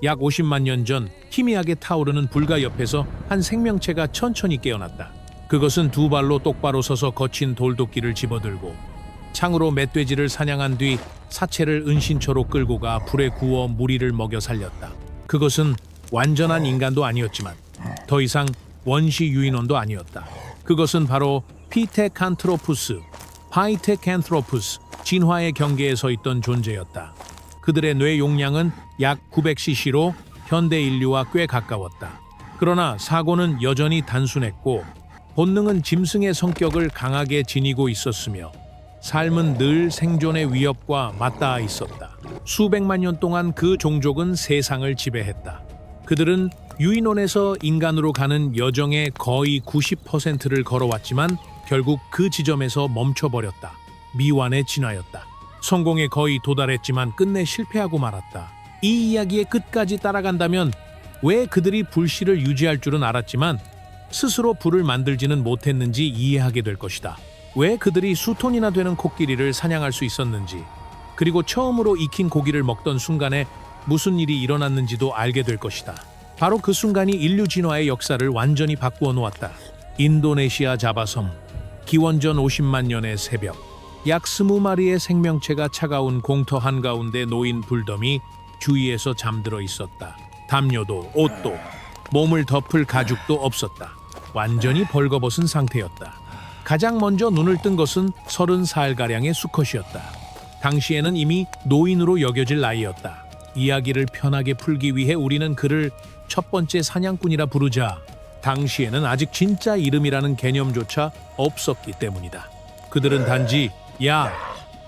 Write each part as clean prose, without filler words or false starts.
약 50만 년 전 희미하게 타오르는 불가 옆에서 한 생명체가 천천히 깨어났다. 그것은 두 발로 똑바로 서서 거친 돌도끼를 집어들고 창으로 멧돼지를 사냥한 뒤 사체를 은신처로 끌고 가 불에 구워 무리를 먹여 살렸다. 그것은 완전한 인간도 아니었지만 더 이상 원시 유인원도 아니었다. 그것은 바로 피테칸트로푸스, 파이테칸트로푸스, 진화의 경계에 서 있던 존재였다. 그들의 뇌 용량은 약 900cc로 현대 인류와 꽤 가까웠다. 그러나 사고는 여전히 단순했고 본능은 짐승의 성격을 강하게 지니고 있었으며 삶은 늘 생존의 위협과 맞닿아 있었다. 수백만 년 동안 그 종족은 세상을 지배했다. 그들은 유인원에서 인간으로 가는 여정의 거의 90%를 걸어왔지만 결국 그 지점에서 멈춰버렸다. 미완에 진화였다. 성공에 거의 도달했지만 끝내 실패하고 말았다. 이 이야기의 끝까지 따라간다면 왜 그들이 불씨를 유지할 줄은 알았지만 스스로 불을 만들지는 못했는지 이해하게 될 것이다. 왜 그들이 수톤이나 되는 코끼리를 사냥할 수 있었는지, 그리고 처음으로 익힌 고기를 먹던 순간에 무슨 일이 일어났는지도 알게 될 것이다. 바로 그 순간이 인류 진화의 역사를 완전히 바꾸어 놓았다. 인도네시아 자바섬, 기원전 50만 년의 새벽, 약 20마리의 생명체가 차가운 공터 한가운데 놓인 불덤이 주위에서 잠들어 있었다. 담요도 옷도 몸을 덮을 가죽도 없었다. 완전히 벌거벗은 상태였다. 가장 먼저 눈을 뜬 것은 30살가량의 수컷이었다. 당시에는 이미 노인으로 여겨질 나이였다. 이야기를 편하게 풀기 위해 우리는 그를 첫 번째 사냥꾼이라 부르자. 당시에는 아직 진짜 이름이라는 개념조차 없었기 때문이다. 그들은 단지 야,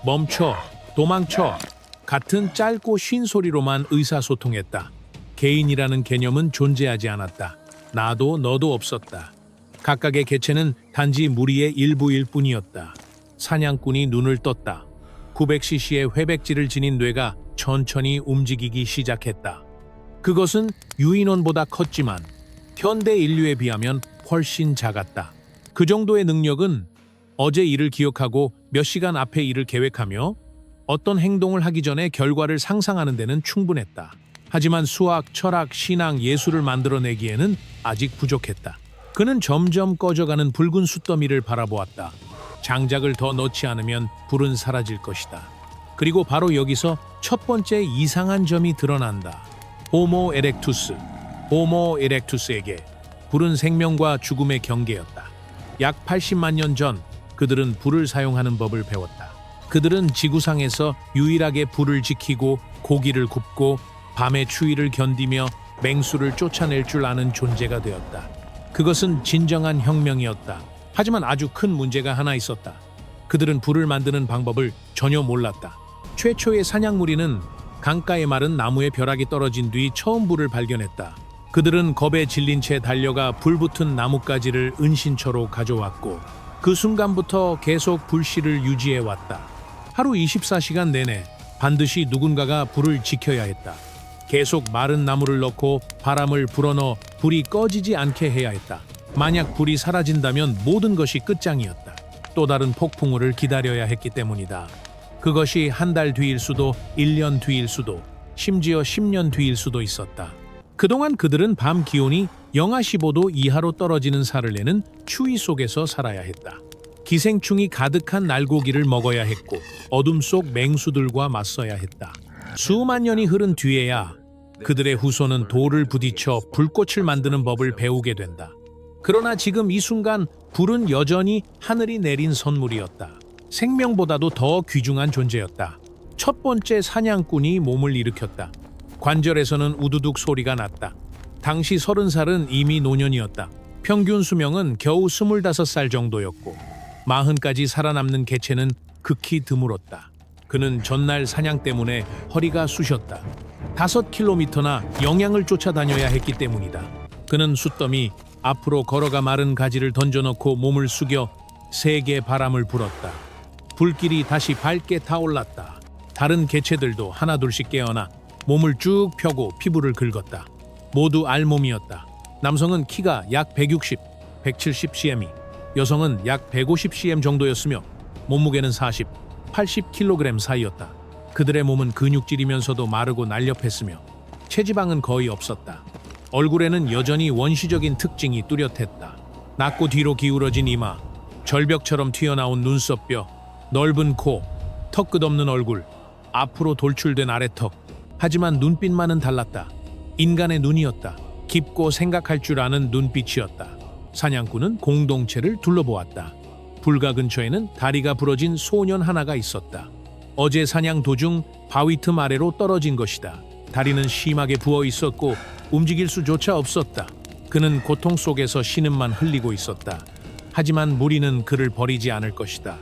멈춰, 도망쳐 같은 짧고 쉰 소리로만 의사소통했다. 개인이라는 개념은 존재하지 않았다. 나도 너도 없었다. 각각의 개체는 단지 무리의 일부일 뿐이었다. 사냥꾼이 눈을 떴다. 900cc의 회백질을 지닌 뇌가 천천히 움직이기 시작했다. 그것은 유인원보다 컸지만 현대 인류에 비하면 훨씬 작았다. 그 정도의 능력은 어제 일을 기억하고 몇 시간 앞의 일을 계획하며 어떤 행동을 하기 전에 결과를 상상하는 데는 충분했다. 하지만 수학, 철학, 신앙, 예술을 만들어내기에는 아직 부족했다. 그는 점점 꺼져가는 붉은 숫더미를 바라보았다. 장작을 더 넣지 않으면 불은 사라질 것이다. 그리고 바로 여기서 첫 번째 이상한 점이 드러난다. 호모 에렉투스. 호모 에렉투스에게 불은 생명과 죽음의 경계였다. 약 80만 년 전 그들은 불을 사용하는 법을 배웠다. 그들은 지구상에서 유일하게 불을 지키고 고기를 굽고 밤의 추위를 견디며 맹수를 쫓아낼 줄 아는 존재가 되었다. 그것은 진정한 혁명이었다. 하지만 아주 큰 문제가 하나 있었다. 그들은 불을 만드는 방법을 전혀 몰랐다. 최초의 사냥무리는 강가에 마른 나무의 벼락이 떨어진 뒤 처음 불을 발견했다. 그들은 겁에 질린 채 달려가 불붙은 나뭇가지를 은신처로 가져왔고 그 순간부터 계속 불씨를 유지해왔다. 하루 24시간 내내 반드시 누군가가 불을 지켜야 했다. 계속 마른 나무를 넣고 바람을 불어넣어 불이 꺼지지 않게 해야 했다. 만약 불이 사라진다면 모든 것이 끝장이었다. 또 다른 폭풍우를 기다려야 했기 때문이다. 그것이 한 달 뒤일 수도, 1년 뒤일 수도, 심지어 10년 뒤일 수도 있었다. 그동안 그들은 밤 기온이 영하 15도 이하로 떨어지는 살을 내는 추위 속에서 살아야 했다. 기생충이 가득한 날고기를 먹어야 했고 어둠 속 맹수들과 맞서야 했다. 수만 년이 흐른 뒤에야 그들의 후손은 돌을 부딪혀 불꽃을 만드는 법을 배우게 된다. 그러나 지금 이 순간 불은 여전히 하늘이 내린 선물이었다. 생명보다도 더 귀중한 존재였다. 첫 번째 사냥꾼이 몸을 일으켰다. 관절에서는 우두둑 소리가 났다. 당시 30살은 이미 노년이었다. 평균 수명은 겨우 25살 정도였고 40까지 살아남는 개체는 극히 드물었다. 그는 전날 사냥 때문에 허리가 쑤셨다. 5km나 영양을 쫓아다녀야 했기 때문이다. 그는 숫더미 앞으로 걸어가 마른 가지를 던져넣고 몸을 숙여 세게 바람을 불었다. 불길이 다시 밝게 타올랐다. 다른 개체들도 하나둘씩 깨어나 몸을 쭉 펴고 피부를 긁었다. 모두 알몸이었다. 남성은 키가 약 160, 170cm, 여성은 약 150cm 정도였으며 몸무게는 40, 80kg 사이였다. 그들의 몸은 근육질이면서도 마르고 날렵했으며 체지방은 거의 없었다. 얼굴에는 여전히 원시적인 특징이 뚜렷했다. 낮고 뒤로 기울어진 이마, 절벽처럼 튀어나온 눈썹뼈, 넓은 코, 턱 끝없는 얼굴, 앞으로 돌출된 아래턱. 하지만 눈빛만은 달랐다. 인간의 눈이었다. 깊고 생각할 줄 아는 눈빛이었다. 사냥꾼은 공동체를 둘러보았다. 불가 근처에는 다리가 부러진 소년 하나가 있었다. 어제 사냥 도중 바위 틈 아래로 떨어진 것이다. 다리는 심하게 부어 있었고 움직일 수조차 없었다. 그는 고통 속에서 신음만 흘리고 있었다. 하지만 무리는 그를 버리지 않을 것이다.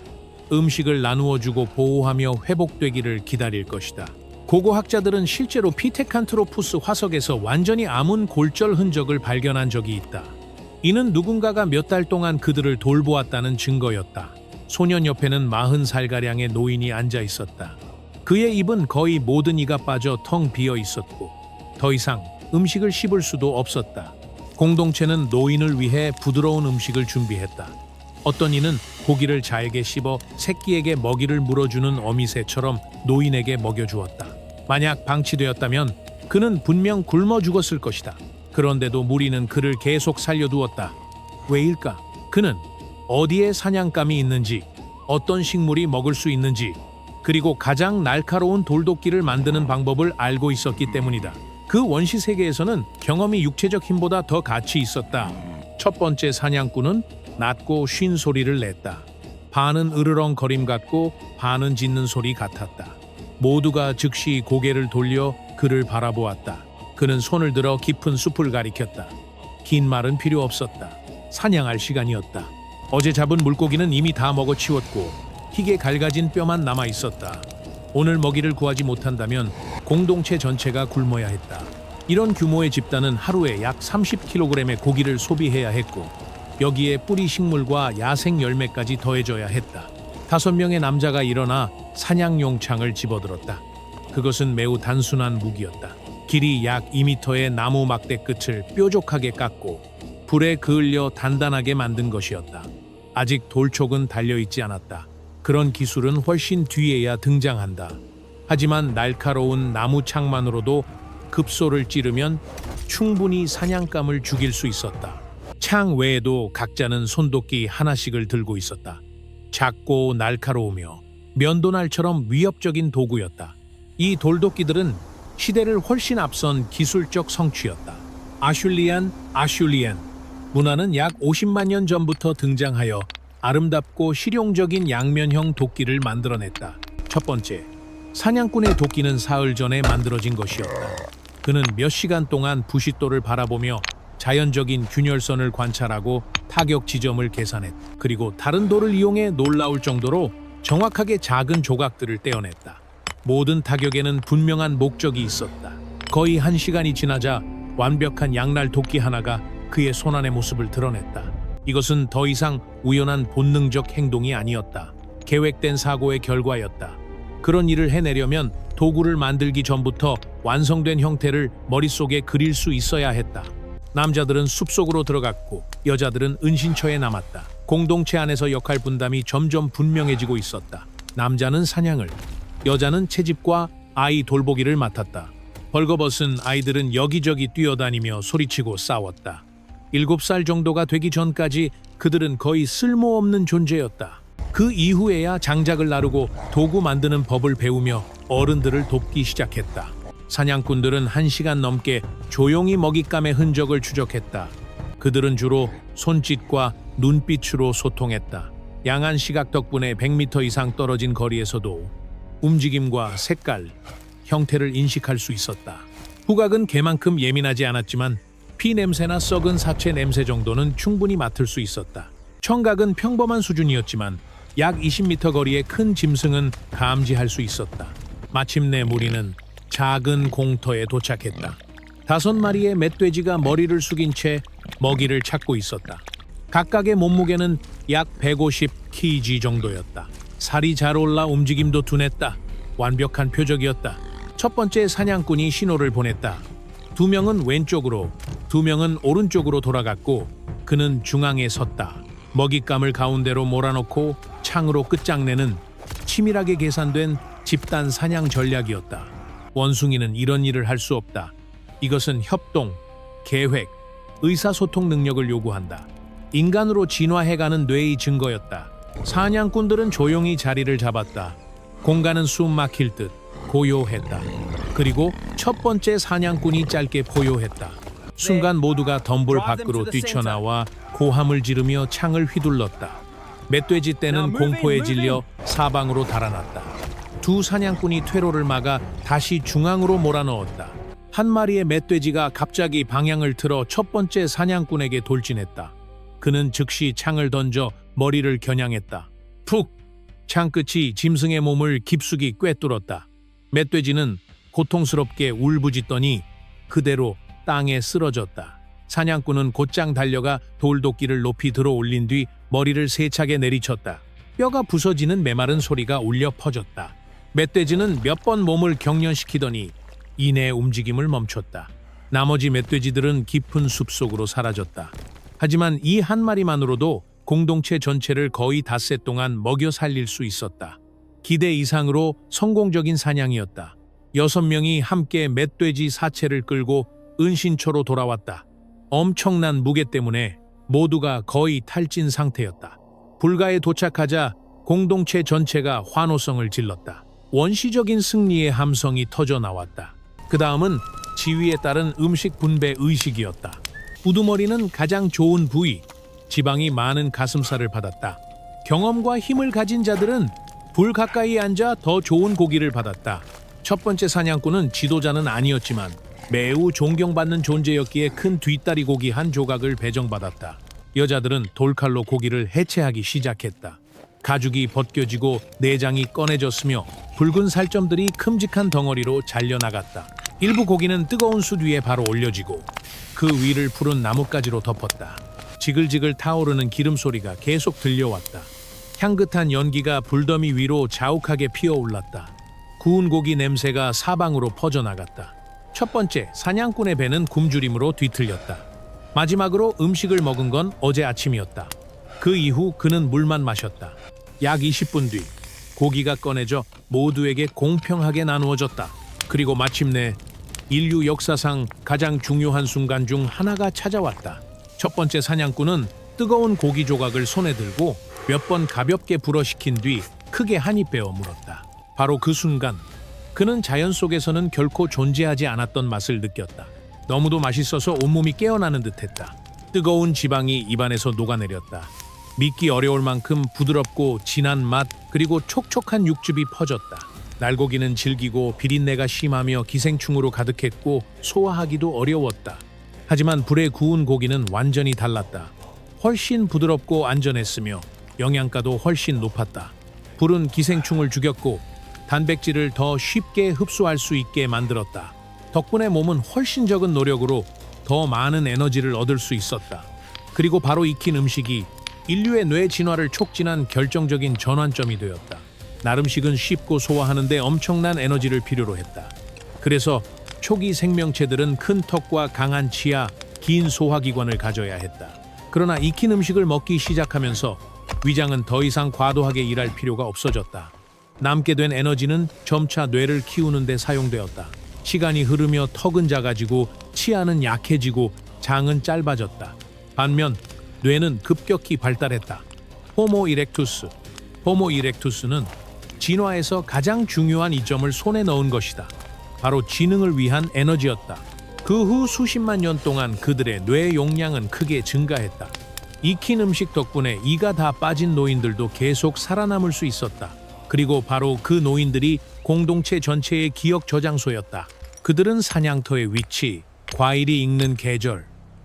음식을 나누어 주고 보호하며 회복되기를 기다릴 것이다. 고고학자들은 실제로 피테칸트로푸스 화석에서 완전히 아문 골절 흔적을 발견한 적이 있다. 이는 누군가가 몇 달 동안 그들을 돌보았다는 증거였다. 소년 옆에는 40살가량의 노인이 앉아 있었다. 그의 입은 거의 모든 이가 빠져 텅 비어 있었고 더 이상 음식을 씹을 수도 없었다. 공동체는 노인을 위해 부드러운 음식을 준비했다. 어떤 이는 고기를 잘게 씹어 새끼에게 먹이를 물어주는 어미새처럼 노인에게 먹여주었다. 만약 방치되었다면 그는 분명 굶어 죽었을 것이다. 그런데도 무리는 그를 계속 살려두었다. 왜일까? 그는 어디에 사냥감이 있는지, 어떤 식물이 먹을 수 있는지, 그리고 가장 날카로운 돌도끼를 만드는 방법을 알고 있었기 때문이다. 그 원시 세계에서는 경험이 육체적 힘보다 더 가치 있었다. 첫 번째 사냥꾼은 낮고 쉰 소리를 냈다. 반은 으르렁거림 같고 반은 짖는 소리 같았다. 모두가 즉시 고개를 돌려 그를 바라보았다. 그는 손을 들어 깊은 숲을 가리켰다. 긴 말은 필요 없었다. 사냥할 시간이었다. 어제 잡은 물고기는 이미 다 먹어치웠고 희게 갈가진 뼈만 남아 있었다. 오늘 먹이를 구하지 못한다면 공동체 전체가 굶어야 했다. 이런 규모의 집단은 하루에 약 30kg의 고기를 소비해야 했고 여기에 뿌리 식물과 야생 열매까지 더해져야 했다. 5명의 남자가 일어나 사냥용 창을 집어들었다. 그것은 매우 단순한 무기였다. 길이 약 2m의 나무 막대 끝을 뾰족하게 깎고 불에 그을려 단단하게 만든 것이었다. 아직 돌촉은 달려있지 않았다. 그런 기술은 훨씬 뒤에야 등장한다. 하지만 날카로운 나무 창만으로도 급소를 찌르면 충분히 사냥감을 죽일 수 있었다. 창 외에도 각자는 손도끼 하나씩을 들고 있었다. 작고 날카로우며 면도날처럼 위협적인 도구였다. 이 돌도끼들은 시대를 훨씬 앞선 기술적 성취였다. 아슐리안 문화는 약 50만 년 전부터 등장하여 아름답고 실용적인 양면형 도끼를 만들어냈다. 첫 번째, 사냥꾼의 도끼는 사흘 전에 만들어진 것이었다. 그는 몇 시간 동안 부싯돌을 바라보며 자연적인 균열선을 관찰하고 타격 지점을 계산했다. 그리고 다른 돌을 이용해 놀라울 정도로 정확하게 작은 조각들을 떼어냈다. 모든 타격에는 분명한 목적이 있었다. 거의 1시간이 지나자 완벽한 양날 도끼 하나가 그의 손안의 모습을 드러냈다. 이것은 더 이상 우연한 본능적 행동이 아니었다. 계획된 사고의 결과였다. 그런 일을 해내려면 도구를 만들기 전부터 완성된 형태를 머릿속에 그릴 수 있어야 했다. 남자들은 숲속으로 들어갔고 여자들은 은신처에 남았다. 공동체 안에서 역할 분담이 점점 분명해지고 있었다. 남자는 사냥을, 여자는 채집과 아이 돌보기를 맡았다. 벌거벗은 아이들은 여기저기 뛰어다니며 소리치고 싸웠다. 7살 정도가 되기 전까지 그들은 거의 쓸모없는 존재였다. 그 이후에야 장작을 나르고 도구 만드는 법을 배우며 어른들을 돕기 시작했다. 사냥꾼들은 1시간 넘게 조용히 먹잇감의 흔적을 추적했다. 그들은 주로 손짓과 눈빛으로 소통했다. 양한 시각 덕분에 100m 이상 떨어진 거리에서도 움직임과 색깔, 형태를 인식할 수 있었다. 후각은 개만큼 예민하지 않았지만 피 냄새나 썩은 사체 냄새 정도는 충분히 맡을 수 있었다. 청각은 평범한 수준이었지만 약 20m 거리의 큰 짐승은 감지할 수 있었다. 마침내 무리는 작은 공터에 도착했다. 5마리의 멧돼지가 머리를 숙인 채 먹이를 찾고 있었다. 각각의 몸무게는 약 150kg 정도였다. 살이 잘 올라 움직임도 둔했다. 완벽한 표적이었다. 첫 번째 사냥꾼이 신호를 보냈다. 2명은 왼쪽으로, 2명은 오른쪽으로 돌아갔고 그는 중앙에 섰다. 먹잇감을 가운데로 몰아넣고 창으로 끝장내는 치밀하게 계산된 집단 사냥 전략이었다. 원숭이는 이런 일을 할 수 없다. 이것은 협동, 계획, 의사소통 능력을 요구한다. 인간으로 진화해가는 뇌의 증거였다. 사냥꾼들은 조용히 자리를 잡았다. 공간은 숨 막힐 듯 고요했다. 그리고 첫 번째 사냥꾼이 짧게 포효했다. 순간 모두가 덤불 밖으로 뛰쳐나와 고함을 지르며 창을 휘둘렀다. 멧돼지 떼는 공포에 질려 사방으로 달아났다. 두 사냥꾼이 퇴로를 막아 다시 중앙으로 몰아넣었다. 한 마리의 멧돼지가 갑자기 방향을 틀어 첫 번째 사냥꾼에게 돌진했다. 그는 즉시 창을 던져 머리를 겨냥했다. 푹! 창끝이 짐승의 몸을 깊숙이 꿰뚫었다. 멧돼지는 고통스럽게 울부짖더니 그대로 땅에 쓰러졌다. 사냥꾼은 곧장 달려가 돌도끼를 높이 들어 올린 뒤 머리를 세차게 내리쳤다. 뼈가 부서지는 메마른 소리가 울려 퍼졌다. 멧돼지는 몇 번 몸을 경련시키더니 이내 움직임을 멈췄다. 나머지 멧돼지들은 깊은 숲속으로 사라졌다. 하지만 이 한 마리만으로도 공동체 전체를 거의 닷새 동안 먹여 살릴 수 있었다. 기대 이상으로 성공적인 사냥이었다. 6명이 함께 멧돼지 사체를 끌고 은신처로 돌아왔다. 엄청난 무게 때문에 모두가 거의 탈진 상태였다. 불가에 도착하자 공동체 전체가 환호성을 질렀다. 원시적인 승리의 함성이 터져 나왔다. 그 다음은 지위에 따른 음식 분배 의식이었다. 우두머리는 가장 좋은 부위, 지방이 많은 가슴살을 받았다. 경험과 힘을 가진 자들은 불 가까이 앉아 더 좋은 고기를 받았다. 첫 번째 사냥꾼은 지도자는 아니었지만 매우 존경받는 존재였기에 큰 뒷다리 고기 한 조각을 배정받았다. 여자들은 돌칼로 고기를 해체하기 시작했다. 가죽이 벗겨지고 내장이 꺼내졌으며 붉은 살점들이 큼직한 덩어리로 잘려나갔다. 일부 고기는 뜨거운 숯 위에 바로 올려지고 그 위를 푸른 나뭇가지로 덮었다. 지글지글 타오르는 기름 소리가 계속 들려왔다. 향긋한 연기가 불더미 위로 자욱하게 피어올랐다. 구운 고기 냄새가 사방으로 퍼져나갔다. 첫 번째 사냥꾼의 배는 굶주림으로 뒤틀렸다. 마지막으로 음식을 먹은 건 어제 아침이었다. 그 이후 그는 물만 마셨다. 약 20분 뒤 고기가 꺼내져 모두에게 공평하게 나누어졌다. 그리고 마침내 인류 역사상 가장 중요한 순간 중 하나가 찾아왔다. 첫 번째 사냥꾼은 뜨거운 고기 조각을 손에 들고 몇 번 가볍게 불어식힌 뒤 크게 한 입 베어 물었다. 바로 그 순간 그는 자연 속에서는 결코 존재하지 않았던 맛을 느꼈다. 너무도 맛있어서 온몸이 깨어나는 듯했다. 뜨거운 지방이 입안에서 녹아내렸다. 믿기 어려울 만큼 부드럽고 진한 맛 그리고 촉촉한 육즙이 퍼졌다. 날고기는 질기고 비린내가 심하며 기생충으로 가득했고 소화하기도 어려웠다. 하지만 불에 구운 고기는 완전히 달랐다. 훨씬 부드럽고 안전했으며 영양가도 훨씬 높았다. 불은 기생충을 죽였고 단백질을 더 쉽게 흡수할 수 있게 만들었다. 덕분에 몸은 훨씬 적은 노력으로 더 많은 에너지를 얻을 수 있었다. 그리고 바로 익힌 음식이 인류의 뇌 진화를 촉진한 결정적인 전환점이 되었다. 나름식은 쉽고 소화하는데 엄청난 에너지를 필요로 했다. 그래서 초기 생명체들은 큰 턱과 강한 치아, 긴 소화기관을 가져야 했다. 그러나 익힌 음식을 먹기 시작하면서 위장은 더 이상 과도하게 일할 필요가 없어졌다. 남게 된 에너지는 점차 뇌를 키우는 데 사용되었다. 시간이 흐르며 턱은 작아지고 치아는 약해지고 장은 짧아졌다. 반면 뇌는 급격히 발달했다. 호모 이렉투스. 호모 이렉투스는 진화에서 가장 중요한 이점을 손에 넣은 것이다. 바로 지능을 위한 에너지였다. 그 후 수십만 년 동안 그들의 뇌 용량은 크게 증가했다. 익힌 음식 덕분에 이가 다 빠진 노인들도 계속 살아남을 수 있었다. 그리고 바로 그 노인들이 공동체 전체의 기억 저장소였다. 그들은 사냥터의 위치, 과일이 익는 계절,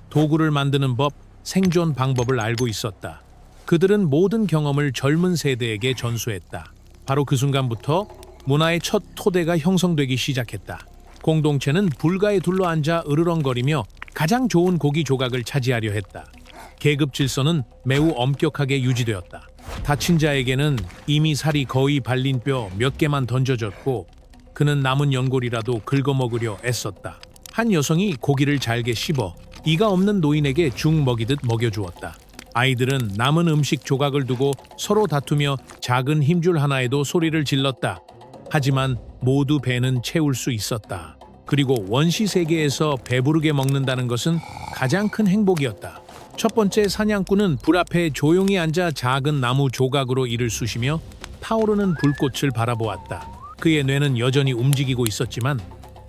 도구를 만드는 법, 생존 방법을 알고 있었다. 그들은 모든 경험을 젊은 세대에게 전수했다. 바로 그 순간부터 문화의 첫 토대가 형성되기 시작했다. 공동체는 불가에 둘러앉아 으르렁거리며 가장 좋은 고기 조각을 차지하려 했다. 계급 질서는 매우 엄격하게 유지되었다. 다친 자에게는 이미 살이 거의 발린 뼈 몇 개만 던져졌고 그는 남은 연골이라도 긁어먹으려 애썼다. 한 여성이 고기를 잘게 씹어 이가 없는 노인에게 죽 먹이듯 먹여주었다. 아이들은 남은 음식 조각을 두고 서로 다투며 작은 힘줄 하나에도 소리를 질렀다. 하지만 모두 배는 채울 수 있었다. 그리고 원시 세계에서 배부르게 먹는다는 것은 가장 큰 행복이었다. 첫 번째 사냥꾼은 불 앞에 조용히 앉아 작은 나무 조각으로 이를 쑤시며 타오르는 불꽃을 바라보았다. 그의 뇌는 여전히 움직이고 있었지만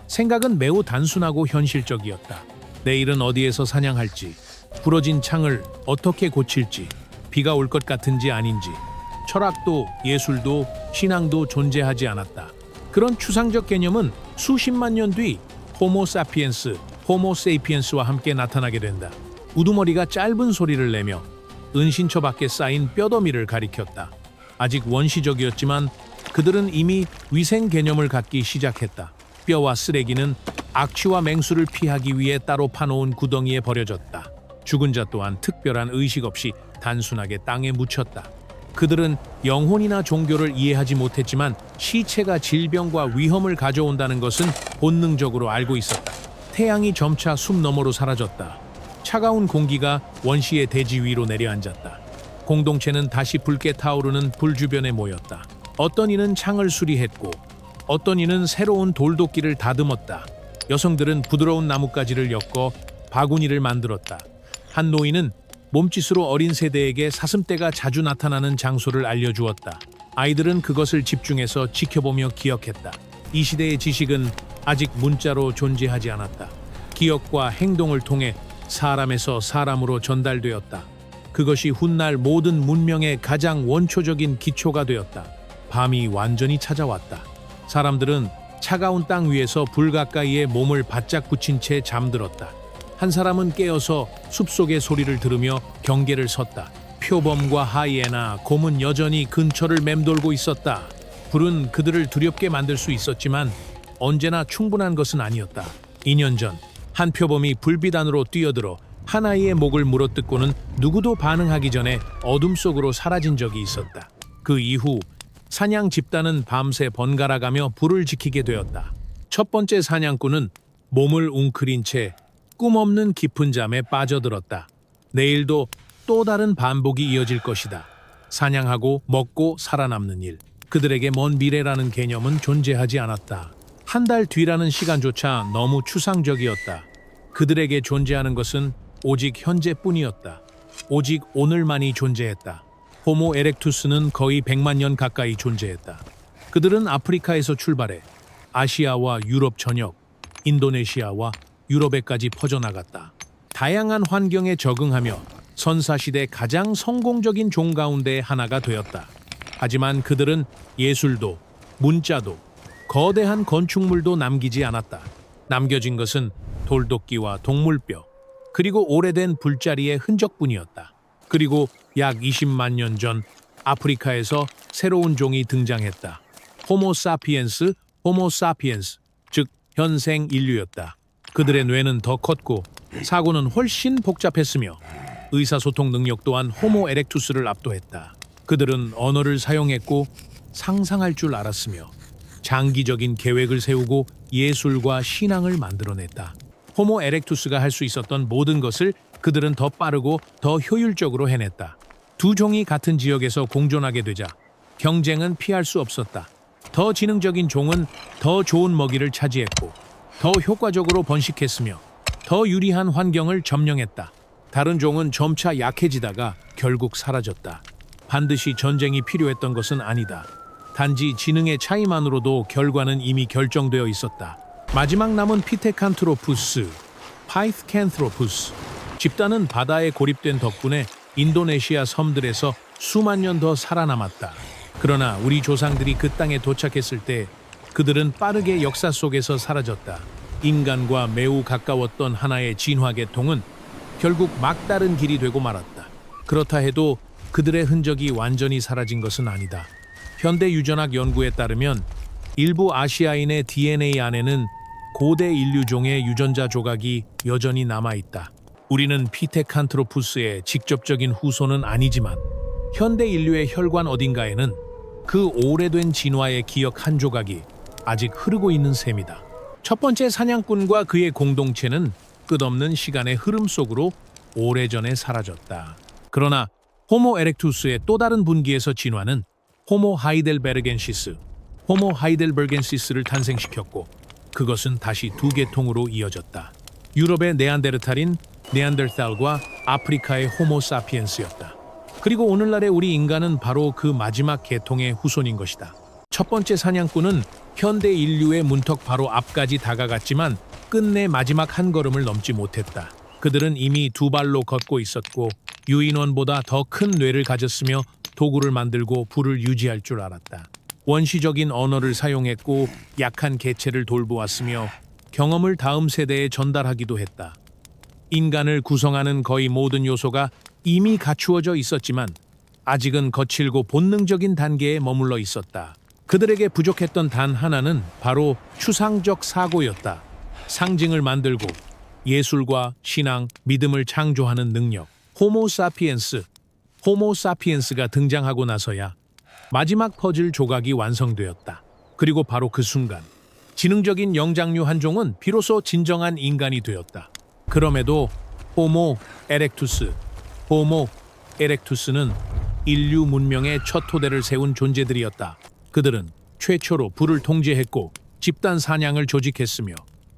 생각은 매우 단순하고 현실적이었다. 내일은 어디에서 사냥할지, 부러진 창을 어떻게 고칠지, 비가 올 것 같은지 아닌지, 철학도 예술도 신앙도 존재하지 않았다. 그런 추상적 개념은 수십만 년 뒤 호모 사피엔스, 호모 세이피엔스와 함께 나타나게 된다. 우두머리가 짧은 소리를 내며 은신처 밖에 쌓인 뼈더미를 가리켰다. 아직 원시적이었지만 그들은 이미 위생 개념을 갖기 시작했다. 뼈와 쓰레기는 악취와 맹수를 피하기 위해 따로 파놓은 구덩이에 버려졌다. 죽은 자 또한 특별한 의식 없이 단순하게 땅에 묻혔다. 그들은 영혼이나 종교를 이해하지 못했지만 시체가 질병과 위험을 가져온다는 것은 본능적으로 알고 있었다. 태양이 점차 숲 너머로 사라졌다. 차가운 공기가 원시의 대지 위로 내려앉았다. 공동체는 다시 붉게 타오르는 불 주변에 모였다. 어떤 이는 창을 수리했고 어떤 이는 새로운 돌도끼를 다듬었다. 여성들은 부드러운 나뭇가지를 엮어 바구니를 만들었다. 한 노인은 몸짓으로 어린 세대에게 사슴떼가 자주 나타나는 장소를 알려주었다. 아이들은 그것을 집중해서 지켜보며 기억했다. 이 시대의 지식은 아직 문자로 존재하지 않았다. 기억과 행동을 통해 사람에서 사람으로 전달되었다. 그것이 훗날 모든 문명의 가장 원초적인 기초가 되었다. 밤이 완전히 찾아왔다. 사람들은 차가운 땅 위에서 불 가까이에 몸을 바짝 붙인 채 잠들었다. 한 사람은 깨어서 숲속의 소리를 들으며 경계를 섰다. 표범과 하이에나, 곰은 여전히 근처를 맴돌고 있었다. 불은 그들을 두렵게 만들 수 있었지만 언제나 충분한 것은 아니었다. 2년 전 한 표범이 불빛 안으로 뛰어들어 한 아이의 목을 물어뜯고는 누구도 반응하기 전에 어둠 속으로 사라진 적이 있었다. 그 이후 사냥 집단은 밤새 번갈아가며 불을 지키게 되었다. 첫 번째 사냥꾼은 몸을 웅크린 채 꿈없는 깊은 잠에 빠져들었다. 내일도 또 다른 반복이 이어질 것이다. 사냥하고 먹고 살아남는 일. 그들에게 먼 미래라는 개념은 존재하지 않았다. 한 달 뒤라는 시간조차 너무 추상적이었다. 그들에게 존재하는 것은 오직 현재뿐이었다. 오직 오늘만이 존재했다. 호모 에렉투스는 거의 100만 년 가까이 존재했다. 그들은 아프리카에서 출발해 아시아와 유럽 전역, 인도네시아와 유럽에까지 퍼져나갔다. 다양한 환경에 적응하며 선사시대 가장 성공적인 종 가운데 하나가 되었다. 하지만 그들은 예술도, 문자도, 거대한 건축물도 남기지 않았다. 남겨진 것은 돌도끼와 동물뼈, 그리고 오래된 불자리의 흔적뿐이었다. 그리고 약 20만 년 전 아프리카에서 새로운 종이 등장했다. 호모 사피엔스, 호모 사피엔스, 즉 현생 인류였다. 그들의 뇌는 더 컸고 사고는 훨씬 복잡했으며 의사소통 능력 또한 호모 에렉투스를 압도했다. 그들은 언어를 사용했고 상상할 줄 알았으며 장기적인 계획을 세우고 예술과 신앙을 만들어냈다. 호모 에렉투스가 할 수 있었던 모든 것을 그들은 더 빠르고 더 효율적으로 해냈다. 두 종이 같은 지역에서 공존하게 되자 경쟁은 피할 수 없었다. 더 지능적인 종은 더 좋은 먹이를 차지했고 더 효과적으로 번식했으며 더 유리한 환경을 점령했다. 다른 종은 점차 약해지다가 결국 사라졌다. 반드시 전쟁이 필요했던 것은 아니다. 단지 지능의 차이만으로도 결과는 이미 결정되어 있었다. 마지막 남은 피테칸트로푸스, 파이스캔트로푸스. 집단은 바다에 고립된 덕분에 인도네시아 섬들에서 수만 년 더 살아남았다. 그러나 우리 조상들이 그 땅에 도착했을 때 그들은 빠르게 역사 속에서 사라졌다. 인간과 매우 가까웠던 하나의 진화 계통은 결국 막다른 길이 되고 말았다. 그렇다 해도 그들의 흔적이 완전히 사라진 것은 아니다. 현대 유전학 연구에 따르면 일부 아시아인의 DNA 안에는 고대 인류종의 유전자 조각이 여전히 남아있다. 우리는 피테칸트로푸스의 직접적인 후손은 아니지만 현대 인류의 혈관 어딘가에는 그 오래된 진화의 기억 한 조각이 아직 흐르고 있는 셈이다. 첫 번째 사냥꾼과 그의 공동체는 끝없는 시간의 흐름 속으로 오래전에 사라졌다. 그러나 호모 에렉투스의 또 다른 분기에서 진화는 호모 하이델베르겐시스, 호모 하이델베르겐시스를 탄생시켰고 그것은 다시 두 계통으로 이어졌다. 유럽의 네안데르탈인 네안데르탈과 아프리카의 호모사피엔스였다. 그리고 오늘날의 우리 인간은 바로 그 마지막 계통의 후손인 것이다. 첫 번째 사냥꾼은 현대 인류의 문턱 바로 앞까지 다가갔지만 끝내 마지막 한 걸음을 넘지 못했다. 그들은 이미 두 발로 걷고 있었고 유인원보다 더 큰 뇌를 가졌으며 도구를 만들고 부를 유지할 줄 알았다. 원시적인 언어를 사용했고 약한 개체를 돌보았으며 경험을 다음 세대에 전달하기도 했다. 인간을 구성하는 거의 모든 요소가 이미 갖추어져 있었지만 아직은 거칠고 본능적인 단계에 머물러 있었다. 그들에게 부족했던 단 하나는 바로 추상적 사고였다. 상징을 만들고 예술과 신앙, 믿음을 창조하는 능력. 호모사피엔스가 등장하고 나서야 마지막 퍼즐 조각이 완성되었다. 그리고 바로 그 순간 지능적인 영장류 한 종은 비로소 진정한 인간이 되었다. 그럼에도 호모 에렉투스는 인류 문명의 첫 토대를 세운 존재들이었다. 그들은 최초로 불을 통제했고 집단 사냥을 조직했으며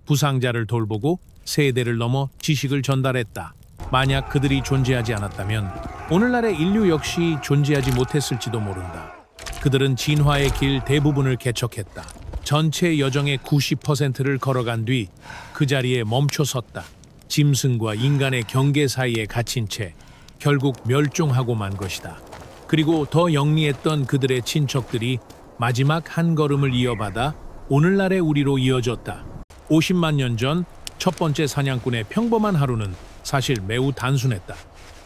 부상자를 돌보고 세대를 넘어 지식을 전달했다. 만약 그들이 존재하지 않았다면 오늘날의 인류 역시 존재하지 못했을지도 모른다. 그들은 진화의 길 대부분을 개척했다. 전체 여정의 90%를 걸어간 뒤 그 자리에 멈춰섰다. 짐승과 인간의 경계 사이에 갇힌 채 결국 멸종하고 만 것이다. 그리고 더 영리했던 그들의 친척들이 마지막 한 걸음을 이어받아 오늘날의 우리로 이어졌다. 50만 년 전 첫 번째 사냥꾼의 평범한 하루는 사실 매우 단순했다.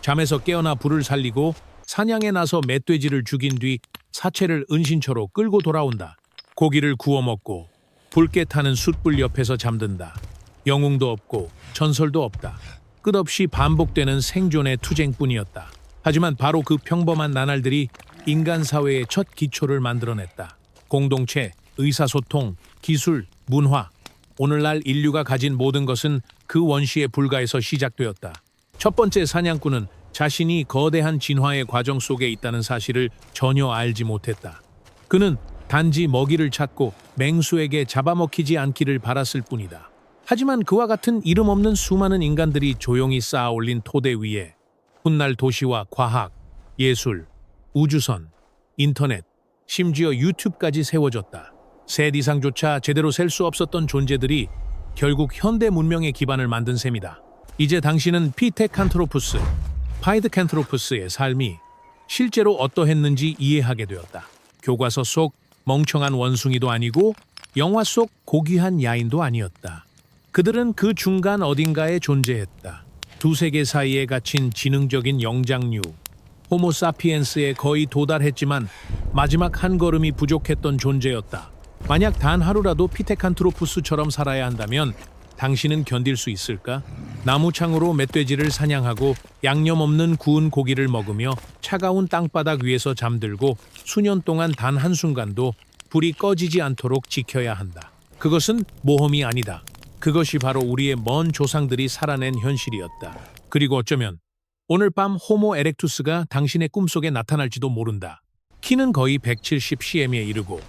잠에서 깨어나 불을 살리고 사냥에 나서 멧돼지를 죽인 뒤 사체를 은신처로 끌고 돌아온다. 고기를 구워 먹고 붉게 타는 숯불 옆에서 잠든다. 영웅도 없고 전설도 없다. 끝없이 반복되는 생존의 투쟁뿐이었다. 하지만 바로 그 평범한 나날들이 인간 사회의 첫 기초를 만들어냈다. 공동체, 의사소통, 기술, 문화. 오늘날 인류가 가진 모든 것은 그 원시의 불가에서 시작되었다. 첫 번째 사냥꾼은 자신이 거대한 진화의 과정 속에 있다는 사실을 전혀 알지 못했다. 그는 단지 먹이를 찾고 맹수에게 잡아먹히지 않기를 바랐을 뿐이다. 하지만 그와 같은 이름 없는 수많은 인간들이 조용히 쌓아 올린 토대 위에 훗날 도시와 과학, 예술, 우주선, 인터넷, 심지어 유튜브까지 세워졌다. 셋 이상조차 제대로 셀 수 없었던 존재들이 결국 현대 문명의 기반을 만든 셈이다. 이제 당신은 파이드칸트로푸스의 삶이 실제로 어떠했는지 이해하게 되었다. 교과서 속 멍청한 원숭이도 아니고 영화 속 고귀한 야인도 아니었다. 그들은 그 중간 어딘가에 존재했다. 두 세계 사이에 갇힌 지능적인 영장류, 호모사피엔스에 거의 도달했지만 마지막 한 걸음이 부족했던 존재였다. 만약 단 하루라도 피테칸트로푸스처럼 살아야 한다면 당신은 견딜 수 있을까? 나무창으로 멧돼지를 사냥하고 양념 없는 구운 고기를 먹으며 차가운 땅바닥 위에서 잠들고 수년 동안 단 한순간도 불이 꺼지지 않도록 지켜야 한다. 그것은 모험이 아니다. 그것이 바로 우리의 먼 조상들이 살아낸 현실이었다. 그리고 어쩌면 오늘 밤 호모 에렉투스가 당신의 꿈속에 나타날지도 모른다. 키는 거의 170cm에 이르고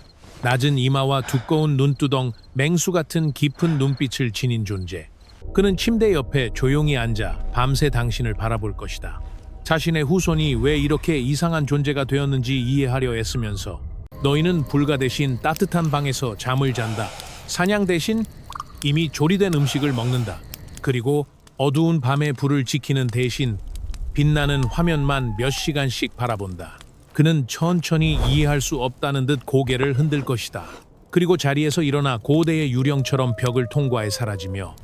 낮은 이마와 두꺼운 눈두덩, 맹수 같은 깊은 눈빛을 지닌 존재. 그는 침대 옆에 조용히 앉아 밤새 당신을 바라볼 것이다. 자신의 후손이 왜 이렇게 이상한 존재가 되었는지 이해하려 애쓰면서 너희는 불가 대신 따뜻한 방에서 잠을 잔다. 사냥 대신 이미 조리된 음식을 먹는다. 그리고 어두운 밤에 불을 지키는 대신 빛나는 화면만 몇 시간씩 바라본다. 그는 천천히 이해할 수 없다는 듯 고개를 흔들 것이다. 그리고 자리에서 일어나 고대의 유령처럼 벽을 통과해 사라지며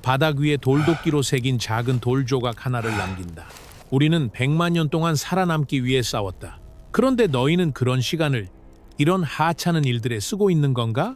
바닥 위에 돌도끼로 새긴 작은 돌 조각 하나를 남긴다. 우리는 100만 년 동안 살아남기 위해 싸웠다. 그런데 너희는 그런 시간을 이런 하찮은 일들에 쓰고 있는 건가?